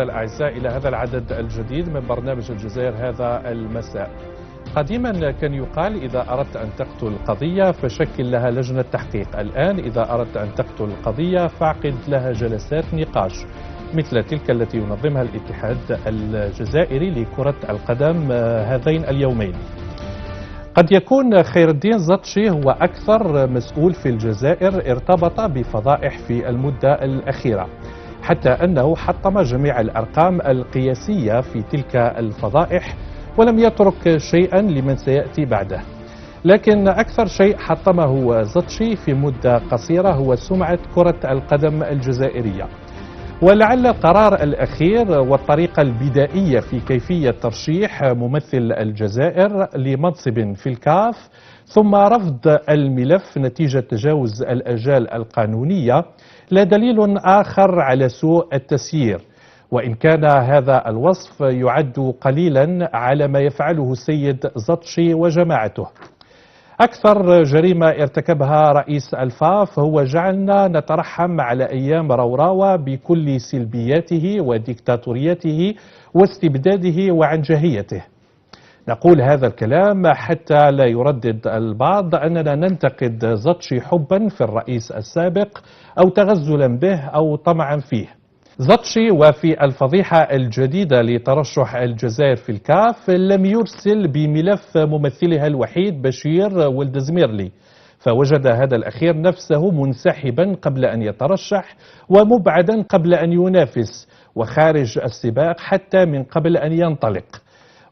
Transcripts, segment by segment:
الأعزاء إلى هذا العدد الجديد من برنامج الجزائر هذا المساء. قديما كان يقال إذا أردت أن تقتل قضية فشكل لها لجنة تحقيق. الآن إذا أردت أن تقتل قضية فاعقد لها جلسات نقاش مثل تلك التي ينظمها الاتحاد الجزائري لكرة القدم هذين اليومين. قد يكون خير الدين زطشي هو أكثر مسؤول في الجزائر ارتبط بفضائح في المدة الأخيرة، حتى أنه حطم جميع الأرقام القياسية في تلك الفضائح ولم يترك شيئا لمن سيأتي بعده. لكن أكثر شيء حطمه زطشي في مدة قصيرة هو سمعة كرة القدم الجزائرية، ولعل القرار الأخير والطريقة البدائية في كيفية ترشيح ممثل الجزائر لمنصب في الكاف ثم رفض الملف نتيجة تجاوز الآجال القانونية لا دليل آخر على سوء التسيير، وإن كان هذا الوصف يعد قليلا على ما يفعله السيد زطشي وجماعته. أكثر جريمة ارتكبها رئيس الفاف هو جعلنا نترحم على أيام روراوة بكل سلبياته وديكتاتوريته واستبداده وعنجهيته. نقول هذا الكلام حتى لا يردد البعض أننا ننتقد زطشي حبا في الرئيس السابق أو تغزلا به أو طمعا فيه. زطشي وفي الفضيحة الجديدة لترشح الجزائر في الكاف لم يرسل بملف ممثلها الوحيد بشير ولدزميرلي، فوجد هذا الأخير نفسه منسحبا قبل أن يترشح ومبعدا قبل أن ينافس وخارج السباق حتى من قبل أن ينطلق.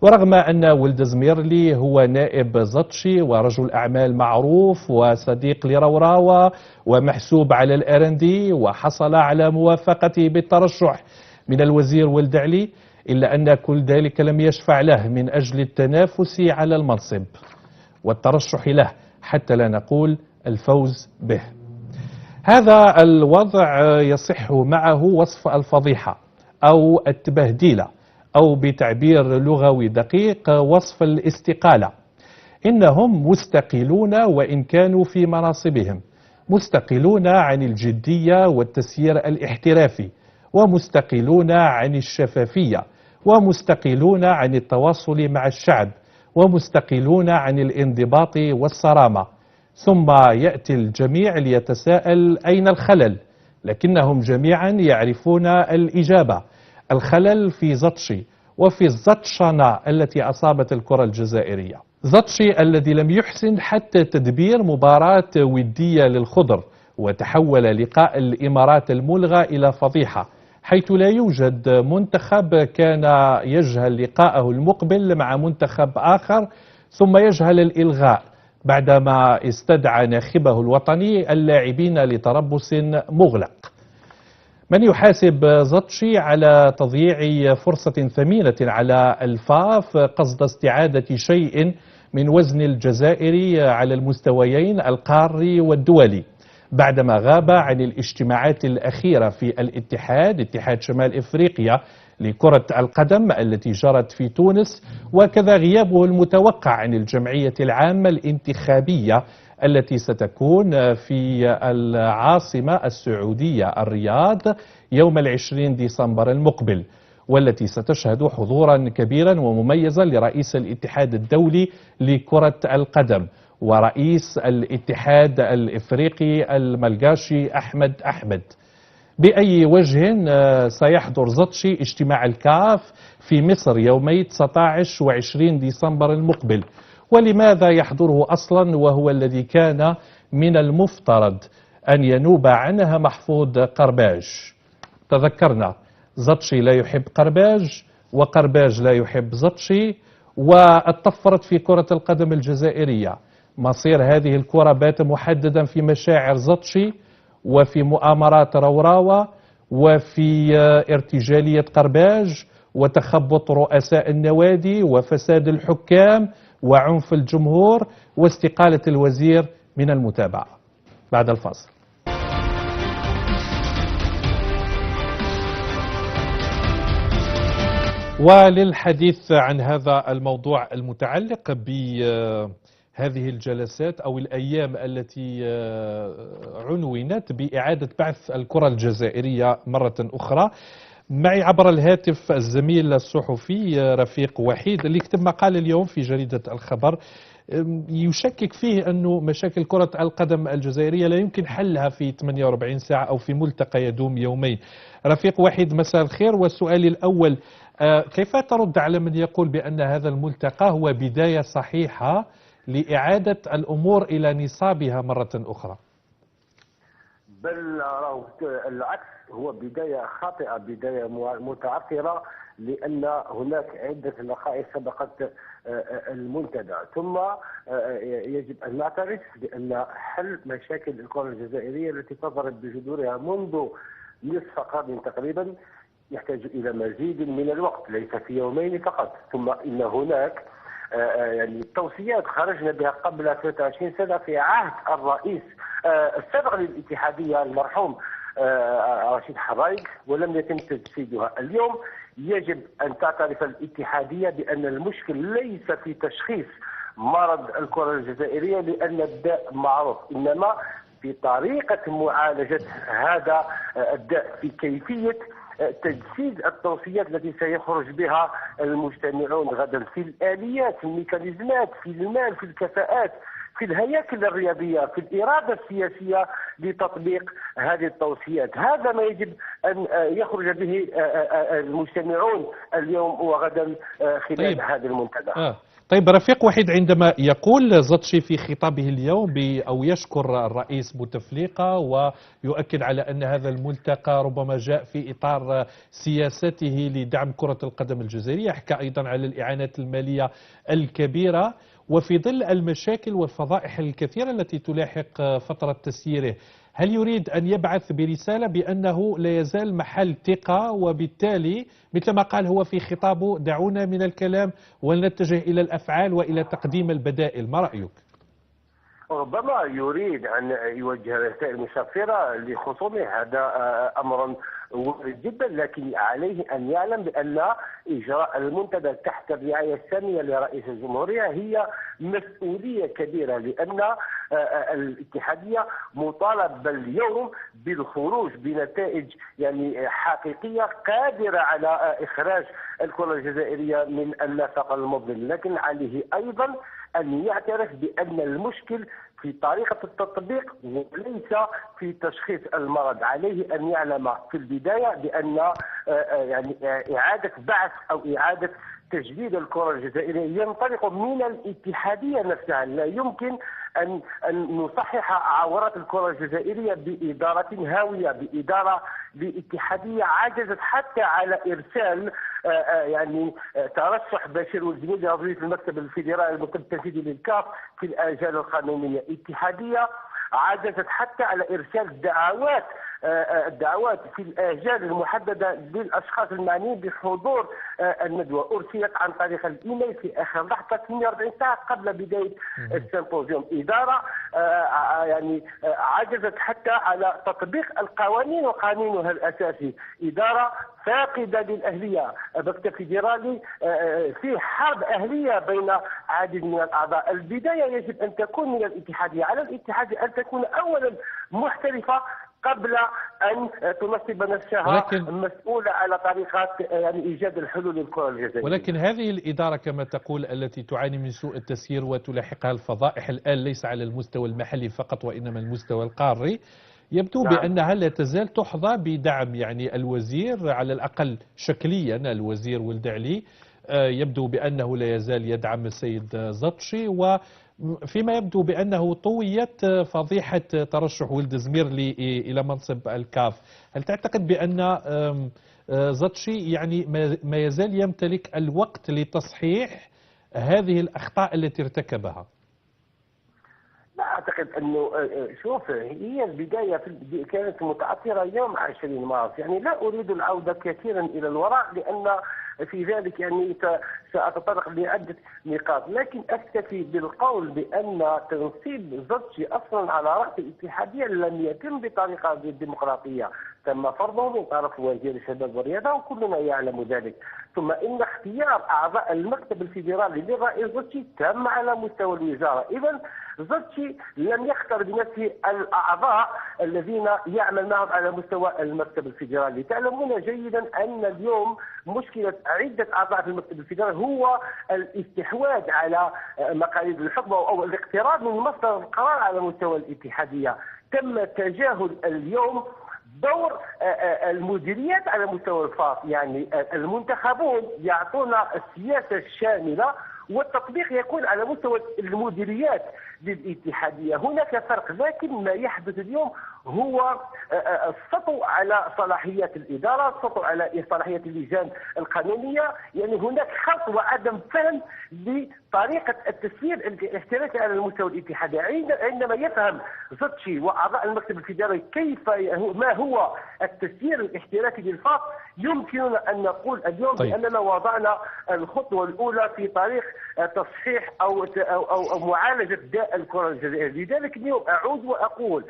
ورغم أن ولدزميرلي هو نائب زطشي ورجل أعمال معروف وصديق لروراوة ومحسوب على الأرندي وحصل على موافقته بالترشح من الوزير ولدعلي، إلا أن كل ذلك لم يشفع له من أجل التنافس على المنصب والترشح له حتى لا نقول الفوز به. هذا الوضع يصح معه وصف الفضيحة أو التبهديلة، أو بتعبير لغوي دقيق وصف الاستقالة. إنهم مستقيلون وإن كانوا في مناصبهم، مستقيلون عن الجدية والتسيير الاحترافي، ومستقيلون عن الشفافية، ومستقيلون عن التواصل مع الشعب، ومستقيلون عن الانضباط والصرامة. ثم يأتي الجميع ليتساءل أين الخلل؟ لكنهم جميعا يعرفون الإجابة: الخلل في زطشي وفي الزطشنة التي أصابت الكرة الجزائرية. زطشي الذي لم يحسن حتى تدبير مباراة ودية للخضر، وتحول لقاء الإمارات الملغى إلى فضيحة، حيث لا يوجد منتخب كان يجهل لقاءه المقبل مع منتخب آخر ثم يجهل الإلغاء بعدما استدعى ناخبه الوطني اللاعبين لتربص مغلق. من يحاسب زطشي على تضييع فرصة ثمينة على الفاف قصد استعادة شيء من وزن الجزائر على المستويين القاري والدولي بعدما غاب عن الاجتماعات الأخيرة في الاتحاد، اتحاد شمال إفريقيا لكرة القدم التي جرت في تونس، وكذا غيابه المتوقع عن الجمعية العامة الانتخابية التي ستكون في العاصمة السعودية الرياض يوم 20 ديسمبر المقبل، والتي ستشهد حضورا كبيرا ومميزا لرئيس الاتحاد الدولي لكرة القدم ورئيس الاتحاد الإفريقي الملغاشي أحمد. بأي وجه سيحضر زطشي اجتماع الكاف في مصر يومي 19 و20 ديسمبر المقبل؟ ولماذا يحضره أصلا وهو الذي كان من المفترض أن ينوب عنها محفوظ قرباج؟ تذكرنا زطشي لا يحب قرباج وقرباج لا يحب زطشي، واتطفرت في كرة القدم الجزائرية. مصير هذه الكرة بات محددا في مشاعر زطشي وفي مؤامرات روراوة وفي ارتجالية قرباج وتخبط رؤساء النوادي وفساد الحكام وعنف الجمهور واستقالة الوزير من المتابعة. بعد الفاصل. وللحديث عن هذا الموضوع المتعلق بهذه الجلسات أو الأيام التي عنونت بإعادة بعث الكرة الجزائرية مرة أخرى، معي عبر الهاتف الزميل الصحفي رفيق وحيد اللي كتب مقال اليوم في جريدة الخبر يشكك فيه أنه مشاكل كرة القدم الجزائرية لا يمكن حلها في 48 ساعة أو في ملتقى يدوم يومين. رفيق وحيد، مساء الخير. والسؤال الأول، كيف ترد على من يقول بأن هذا الملتقى هو بداية صحيحة لإعادة الأمور إلى نصابها مرة أخرى؟ بل العكس، هو بداية خاطئة، بداية متعثرة، لأن هناك عدة نقائص سبقت المنتدى. ثم يجب أن نعترف بأن حل مشاكل الكرة الجزائرية التي تضرب بجذورها منذ نصف قرن تقريبا يحتاج إلى مزيد من الوقت، ليس في يومين فقط. ثم إن هناك يعني توصيات خرجنا بها قبل 23 سنة في عهد الرئيس السابق للاتحادية المرحوم رشيد حضايق، ولم يتم تجسيدها. اليوم يجب أن تعترف الاتحادية بأن المشكل ليس في تشخيص مرض الكرة الجزائرية لأن الداء معروف، إنما في طريقة معالجة هذا الداء، في كيفية تجسيد التوصيات التي سيخرج بها المجتمعون غدا، في الآليات، في الميكانيزمات، في المال، في الكفاءات، في الهياكل الرياضية، في الإرادة السياسية لتطبيق هذه التوصيات. هذا ما يجب أن يخرج به المجتمعون اليوم وغدا خلال هذا المنتدى. طيب رفيق وحيد، عندما يقول زطشي في خطابه اليوم أو يشكر الرئيس بوتفليقة ويؤكد على أن هذا الملتقى ربما جاء في إطار سياسته لدعم كرة القدم الجزائرية، حكى أيضا على الإعانات المالية الكبيرة وفي ظل المشاكل والفضائح الكثيرة التي تلاحق فترة تسييره، هل يريد أن يبعث برسالة بأنه لا يزال محل ثقة، وبالتالي مثل ما قال هو في خطابه دعونا من الكلام ولنتجه إلى الأفعال وإلى تقديم البدائل؟ ما رأيك؟ ربما يريد أن يوجه رسائل مشفرة لخصومه، هذا أمر وارد جدا، لكن عليه أن يعلم بأن إجراء المنتدى تحت الرعاية السامية لرئيس الجمهورية هي مسؤولية كبيرة، لأن الاتحادية مطالبة اليوم بالخروج بنتائج يعني حقيقية قادرة على إخراج الكرة الجزائرية من النفق المظلم، لكن عليه أيضا أن يعترف بأن المشكل في طريقة التطبيق وليس في تشخيص المرض. عليه أن يعلم في البداية بأن يعني إعادة بعث أو إعادة تجديد الكرة الجزائرية ينطلق من الاتحادية نفسها. لا يمكن أن نصحح عورات الكرة الجزائرية بإدارة هاوية، بإدارة باتحادية عجزت حتى على إرسال يعني ترشح بشير والزميل لوظيفة المكتب الفيدرالي المكتب التنفيذي للكاف في الآجال القانونية. اتحادية عجزت حتى على إرسال الدعوات في الآجال المحددة للأشخاص المعنيين بحضور الندوة، أرسلت عن طريق الإيميل في آخر لحظة 48 ساعة قبل بداية السيمبوزيوم. إدارة يعني عجزت حتى على تطبيق القوانين وقانونها الأساسي. إدارة فاقدة للأهلية، مكتب فيدرالي في حرب أهلية بين عديد من الأعضاء. البداية يجب أن تكون من الاتحادية، على الاتحادية أن تكون أولا محترفة قبل أن تنصب نفسها مسؤولة على طريقة يعني إيجاد الحلول للكرة الجزائرية. ولكن هذه الإدارة كما تقول التي تعاني من سوء التسيير وتلاحقها الفضائح الآن ليس على المستوى المحلي فقط وإنما المستوى القاري، يبدو بأنها لا تزال تحظى بدعم يعني الوزير على الأقل شكليا، الوزير ولد علي يبدو بأنه لا يزال يدعم السيد زطشي، وفيما يبدو بأنه طويت فضيحة ترشح ولد زميرلي إلى منصب الكاف. هل تعتقد بأن زطشي يعني ما يزال يمتلك الوقت لتصحيح هذه الأخطاء التي ارتكبها؟ لا أعتقد أنه شوف، هي البداية كانت متعثرة يوم 20 مارس، يعني لا أريد العودة كثيرا إلى الوراء، لأن في ذلك يعني سأتطرق لعدة نقاط، لكن أكتفي بالقول بأن تنصيب زوتشي أصلا على رأس الاتحادية لم يتم بطريقة ديمقراطية، تم فرضه من طرف وزير الشباب والرياضة وكلنا يعلم ذلك. ثم إن اختيار أعضاء المكتب الفيدرالي للرئيس زوتشي تم على مستوى الوزارة. إذا زوتشي لم يختار بنفسه الأعضاء الذين يعمل معهم على مستوى المكتب الفيدرالي. تعلمون جيدا أن اليوم مشكلة عدة أعضاء في المكتب الفيدرالي هو الاستحواذ على مقاليد الحكم أو الاقتراب من مصدر القرار على مستوى الاتحادية. تم تجاهل اليوم دور المديريات على مستوى الفاص، يعني المنتخبون يعطون السياسة الشاملة والتطبيق يكون على مستوى المديريات للاتحادية. هناك فرق، لكن ما يحدث اليوم هو السطو على صلاحيات الإدارة، السطو على صلاحيات اللجان القانونية. يعني هناك خلط وعدم فهم لطريقة التسيير الاحترافي على المستوى الاتحادي. عندما يفهم زوتشي وأعضاء المكتب الفيدرالي كيف ما هو التسيير الاحترافي للفاص، يمكننا أن نقول اليوم بأننا وضعنا الخطوة الأولى في طريق تصحيح أو معالجة داء الكرة الجزائرية. لذلك اليوم أعود وأقول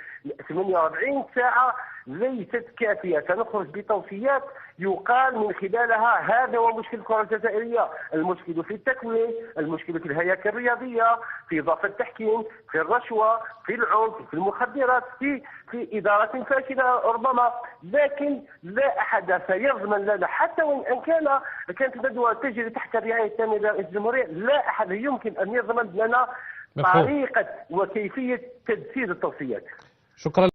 48 ساعة ليست كافية، سنخرج بتوصيات يقال من خلالها هذا هو مشكل الكرة الجزائرية، المشكل في التكوين، المشكل في الهياكل الرياضية، في ضعف التحكيم، في الرشوة، في العنف، في المخدرات، في إدارة فاشلة ربما. لكن لا أحد سيضمن لنا حتى وإن كانت الندوة تجري تحت الرعاية التامة لرئيس الجمهورية، لا أحد يمكن أن يضمن لنا طريقة وكيفية تنفيذ التوصيات. شكرا.